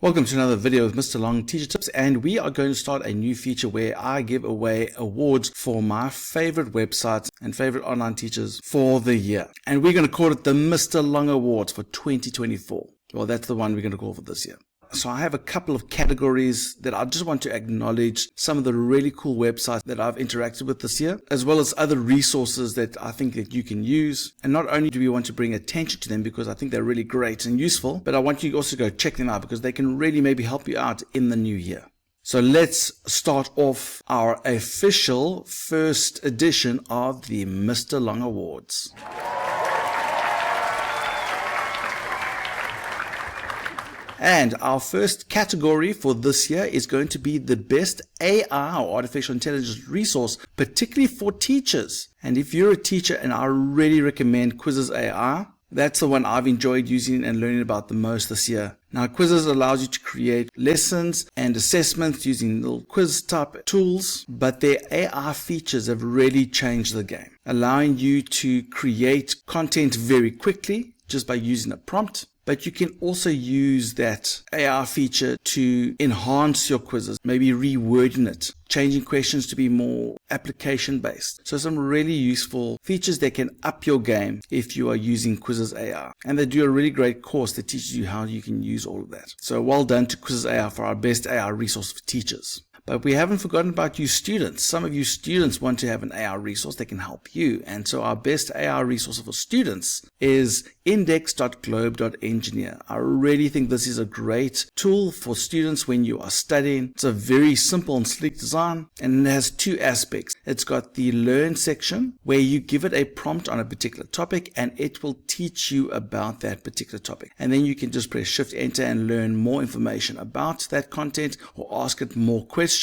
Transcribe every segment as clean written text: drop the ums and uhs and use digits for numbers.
Welcome to another video with Mr. Long Teacher Tips, and we are going to start a new feature where I give away awards for my favorite websites and favorite online teachers for the year. And we're going to call it the Mr. Long Awards for 2024. Well, that's the one we're going to call for this year. So I have a couple of categories that I just want to acknowledge some of the really cool websites that I've interacted with this year, as well as other resources that I think that you can use. And not only do we want to bring attention to them because I think they're really great and useful, but I want you also to go check them out because they can really maybe help you out in the new year. So let's start off our official first edition of the Mr. Long Awards. And our first category for this year is going to be the best AI or artificial intelligence resource, particularly for teachers. And if you're a teacher, and I really recommend Quizzes AI, that's the one I've enjoyed using and learning about the most this year. Now, Quizzes allows you to create lessons and assessments using little quiz type tools, but their AI features have really changed the game, allowing you to create content very quickly just by using a prompt. But you can also use that AI feature to enhance your quizzes, maybe rewording it, changing questions to be more application based. So some really useful features that can up your game if you are using Quizzes AI. And they do a really great course that teaches you how you can use all of that. So well done to Quizzes AI for our best AI resource for teachers. But we haven't forgotten about you students. Some of you students want to have an AI resource that can help you. And so our best AI resource for students is index.globe.engineer. I really think this is a great tool for students when you are studying. It's a very simple and sleek design, and it has two aspects. It's got the learn section where you give it a prompt on a particular topic and it will teach you about that particular topic. And then you can just press Shift Enter and learn more information about that content or ask it more questions.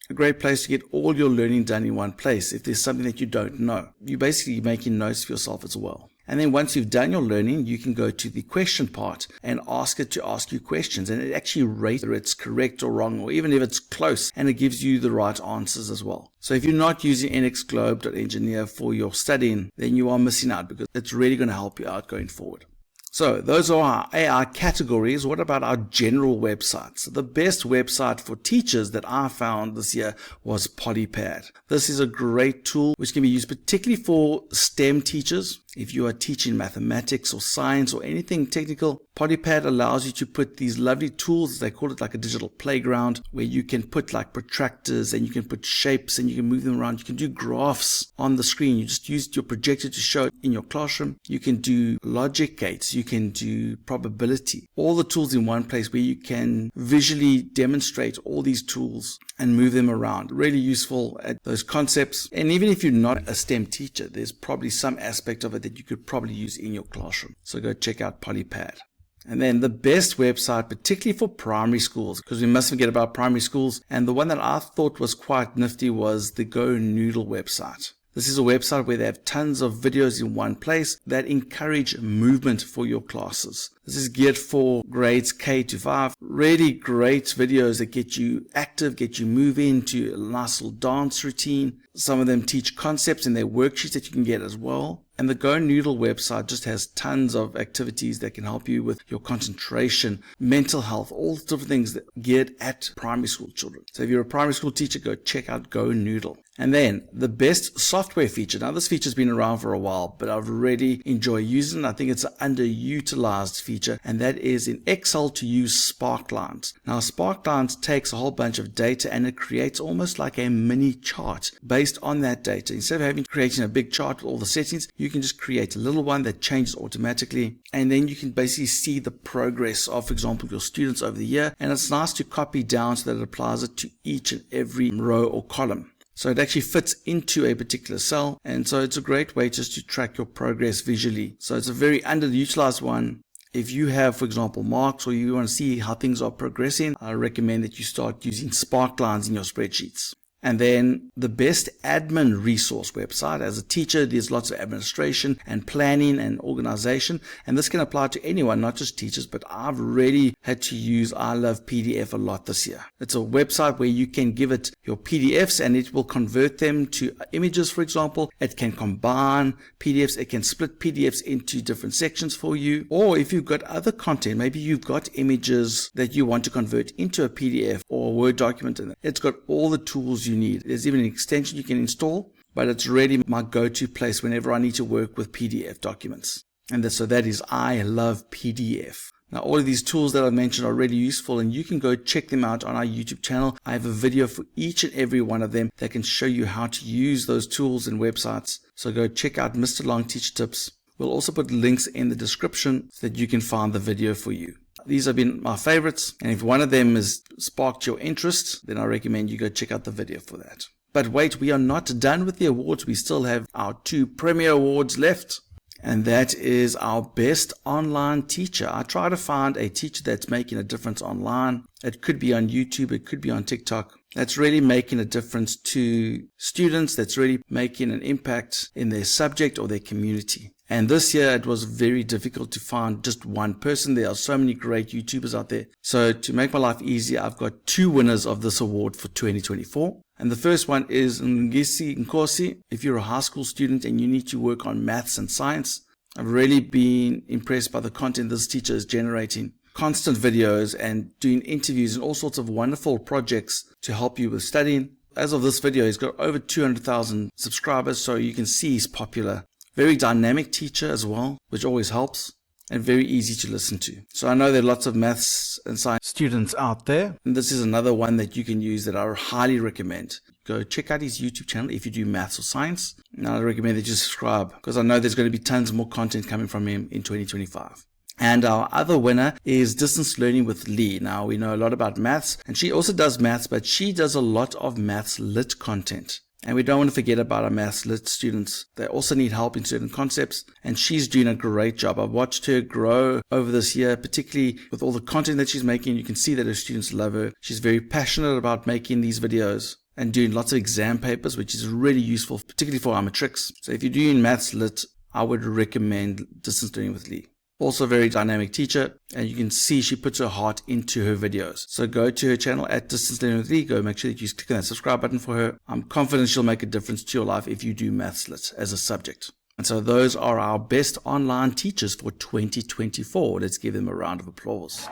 A great place to get all your learning done in one place if there's something that you don't know. You're basically making notes for yourself as well. And then once you've done your learning, you can go to the question part and ask it to ask you questions. And it actually rates whether it's correct or wrong, or even if it's close, and it gives you the right answers as well. So if you're not using index.globe.engineer for your studying, then you are missing out because it's really going to help you out going forward. So those are our AI categories. What about our general websites? The best website for teachers that I found this year was Polypad. This is a great tool which can be used particularly for STEM teachers. If you are teaching mathematics or science or anything technical, Polypad allows you to put these lovely tools, they call it like a digital playground, where you can put like protractors and you can put shapes and you can move them around. You can do graphs on the screen. You just use your projector to show it in your classroom. You can do logic gates. You can do probability. All the tools in one place where you can visually demonstrate all these tools and move them around. Really useful at those concepts. And even if you're not a STEM teacher, there's probably some aspect of it that you could probably use in your classroom. So go check out Polypad. And then the best website, particularly for primary schools, because we mustn't forget about primary schools. And the one that I thought was quite nifty was the Go Noodle website. This is a website where they have tons of videos in one place that encourage movement for your classes. This is geared for grades K to 5. Really great videos that get you active, get you moving to a nice little dance routine. Some of them teach concepts in their worksheets that you can get as well. And the Go Noodle website just has tons of activities that can help you with your concentration, mental health, all different things that geared at primary school children. So if you're a primary school teacher, go check out Go Noodle. And then the best software feature. Now this feature's been around for a while, but I've really enjoyed using it. I think it's an underutilized feature, and that is in Excel to use Sparklines. Now Sparklines takes a whole bunch of data and it creates almost like a mini chart based on that data. Instead of creating a big chart with all the settings, you can just create a little one that changes automatically, and then you can basically see the progress of, for example, your students over the year. And it's nice to copy down so that it applies it to each and every row or column. So it actually fits into a particular cell, and so it's a great way just to track your progress visually. So it's a very underutilized one. If you have, for example, marks or you want to see how things are progressing, I recommend that you start using Sparklines in your spreadsheets. And then the best admin resource website. As a teacher, there's lots of administration and planning and organization. And this can apply to anyone, not just teachers, but I've really had to use I Love PDF a lot this year. It's a website where you can give it your PDFs and it will convert them to images, for example. It can combine PDFs. It can split PDFs into different sections for you. Or if you've got other content, maybe you've got images that you want to convert into a PDF or a Word document, and it's got all the tools you need. There's even an extension you can install, but it's really my go-to place whenever I need to work with PDF documents. And so that is I Love PDF. Now, all of these tools that I mentioned are really useful, and you can go check them out on our YouTube channel. I have a video for each and every one of them that can show you how to use those tools and websites. So go check out Mr. Long Teach Tips. We'll also put links in the description so that you can find the video for you. These have been my favorites, and if one of them has sparked your interest, then I recommend you go check out the video for that. But wait, we are not done with the awards. We still have our 2 premier awards left, and that is our best online teacher. I try to find a teacher that's making a difference online. It could be on YouTube, it could be on TikTok. That's really making a difference to students, that's really making an impact in their subject or their community. And this year it was very difficult to find just one person. There are so many great YouTubers out there. So to make my life easier, I've got 2 winners of this award for 2024. And the first one is Mlungisi Nkosi. If you're a high school student and you need to work on maths and science, I've really been impressed by the content this teacher is generating. Constant videos and doing interviews and all sorts of wonderful projects to help you with studying. As of this video, he's got over 200,000 subscribers, so you can see he's popular. Very dynamic teacher as well, which always helps, and very easy to listen to. So I know there are lots of maths and science students out there, and this is another one that you can use that I highly recommend. Go check out his YouTube channel if you do maths or science, and I recommend that you subscribe because I know there's going to be tons more content coming from him in 2025. And our other winner is Distance Learning with Lee. Now, we know a lot about maths, and she also does maths, but she does a lot of maths lit content. And we don't want to forget about our maths lit students. They also need help in certain concepts, and she's doing a great job. I've watched her grow over this year, particularly with all the content that she's making. You can see that her students love her. She's very passionate about making these videos and doing lots of exam papers, which is really useful, particularly for our matrics. So if you're doing maths lit, I would recommend Distance Learning with Lee. Also a very dynamic teacher, and you can see she puts her heart into her videos. So go to her channel at Distance Learning with Lee. Go make sure that you click on that subscribe button for her. I'm confident she'll make a difference to your life if you do maths lit as a subject. And so those are our best online teachers for 2024. Let's give them a round of applause.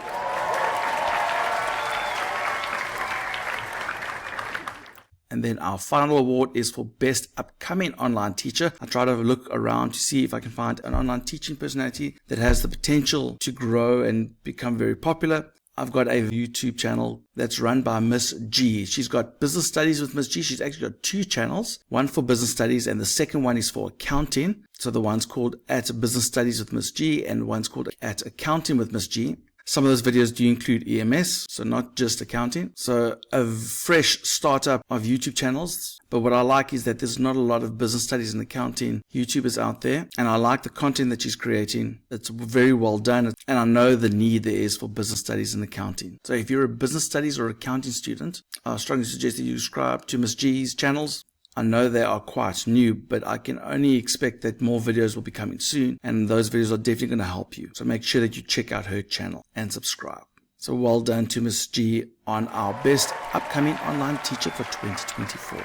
And then our final award is for Best Upcoming Online Teacher. I try to look around to see if I can find an online teaching personality that has the potential to grow and become very popular. I've got a YouTube channel that's run by Miss G. She's got Business Studies with Miss G. She's actually got 2 channels, one for business studies and the second one is for accounting. So the one's called At Business Studies with Miss G and one's called At Accounting with Miss G. Some of those videos do include EMS, so not just accounting. So a fresh startup of YouTube channels. But what I like is that there's not a lot of business studies and accounting YouTubers out there. And I like the content that she's creating. It's very well done. And I know the need there is for business studies and accounting. So if you're a business studies or accounting student, I strongly suggest that you subscribe to Miss G's channels. I know they are quite new, but I can only expect that more videos will be coming soon, and those videos are definitely going to help you. So make sure that you check out her channel and subscribe. So well done to Miss G on our Best Upcoming Online Teacher for 2024.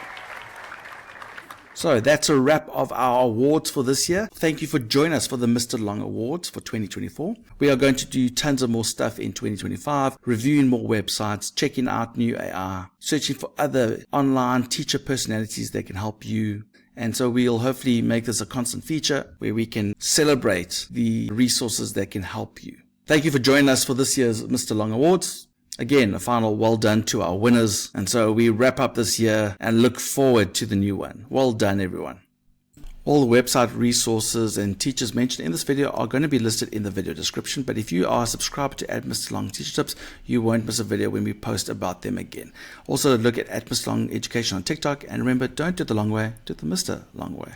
So that's a wrap of our awards for this year. Thank you for joining us for the Mr. Long Awards for 2024. We are going to do tons of more stuff in 2025, reviewing more websites, checking out new AI, searching for other online teacher personalities that can help you. And so we'll hopefully make this a constant feature where we can celebrate the resources that can help you. Thank you for joining us for this year's Mr. Long Awards. Again, a final well done to our winners. And so we wrap up this year and look forward to the new one. Well done, everyone. All the website resources and teachers mentioned in this video are going to be listed in the video description. But if you are subscribed to Mr. Long Teacher Tips, you won't miss a video when we post about them again. Also, look at Mr. Long Education on TikTok. And remember, don't do it the long way, do it the Mr. Long way.